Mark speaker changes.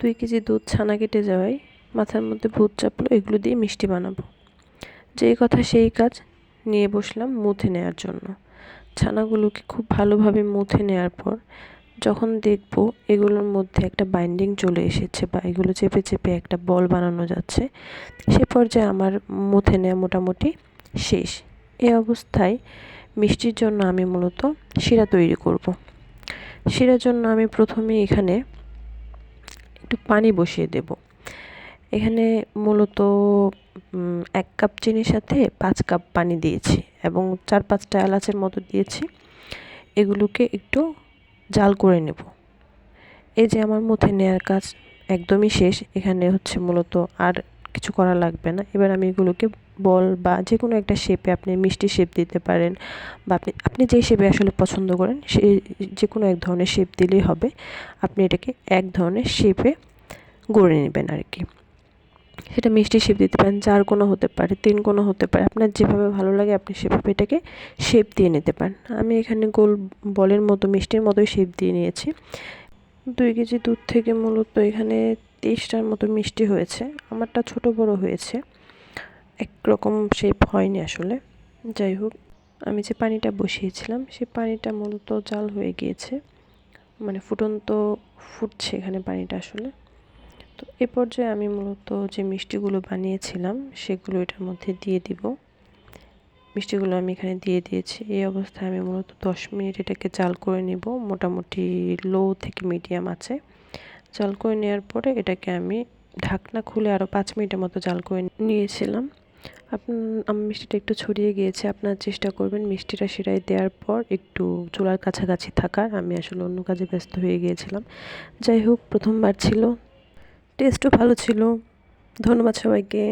Speaker 1: 2 KG দুধ ছানা কেটে যাওয়ায় মাথার মধ্যে ভূত চাপলো এগুলো দিয়ে মিষ্টি বানাবো। যেই কথা সেই কাজ, নিয়ে বসলাম মুথে নেওয়ার জন্য। ছানাগুলোকে খুব ভালোভাবে মুথে নেওয়ার পর যখন দেখব এগুলোর মধ্যে একটা বাইন্ডিং চলে এসেছে বা এগুলো চেপে চেপে একটা বল বানানো যাচ্ছে, সে পর্যায়ে আমার মুথে নেওয়া মোটামুটি শেষ। এই অবস্থায় মিষ্টির জন্য আমি মূলত শিরা তৈরি করব। শিরার জন্য আমি প্রথমে এখানে একটু পানি বসিয়ে দেব। এখানে মূলত 1 কাপ চিনির সাথে 5 কাপ পানি দিয়েছি এবং 4-5টা এলাচের মতো দিয়েছি। এগুলোকে একটু জাল করে নেব। এই যে আমার মুথে নেওয়ার কাজ একদমই শেষ। এখানে হচ্ছে মূলত আর কিছু করা লাগবে না। এবার আমি এগুলোকে বল বা যেকোনো একটা শেপে, আপনি মিষ্টি শেপ দিতে পারেন বা আপনি যে শেপে আসলে পছন্দ করেন সেই যেকোনো এক ধরনের শেপ দিলেই হবে। আপনি এটাকে এক ধরনের শেপে গড়ে নেবেন আর কি। সেটা মিষ্টি শেপ দিতে পারেন, 4 কোণা হতে পারে, 3 কোণা হতে পারে, আপনার যেভাবে ভালো লাগে আপনি সেভাবে এটাকে শেপ দিয়ে নিতে পারেন। আমি এখানে গোল বলের মতো মিষ্টির মতোই শেপ দিয়ে নিয়েছি। 2 কেজি দুধ থেকে মূলত এখানে 23টার মতো মিষ্টি হয়েছে। আমারটা ছোট বড় হয়েছে, একরকম শেপ হয়নি আসলে। যাই হোক, আমি যে পানিটা বসিয়েছিলাম সেই পানিটা মূলত জাল হয়ে গিয়েছে, মানে ফুটন্ত ফুটছে এখানে পানিটা আসলে। তো এ পর্যায়ে আমি মূলত যে মিষ্টিগুলো বানিয়েছিলাম সেগুলো এটার মধ্যে দিয়ে দিব। মিষ্টিগুলো আমি এখানে দিয়ে দিয়েছি। এই অবস্থায় আমি মূলত 10 মিনিট এটাকে জাল করে নেব, মোটামুটি লো থেকে মিডিয়াম আঁচে। জাল করে নেওয়ার পরে এটাকে আমি ঢাকনা খুলে আরও 5 মিনিটের মতো জাল করে নিয়েছিলাম। আমার মিষ্টিটা একটু ছড়িয়ে গিয়েছে। আপনারা চেষ্টা করবেন মিষ্টিটা শিরায় দেওয়ার পর একটু চুলার কাছাকাছি থাকার। আমি আসলে অন্য কাজে ব্যস্ত হয়ে গিয়েছিলাম। যাই হোক, প্রথমবার ছিল, টেস্টও ভালো ছিল। ধন্যবাদ সবাইকে।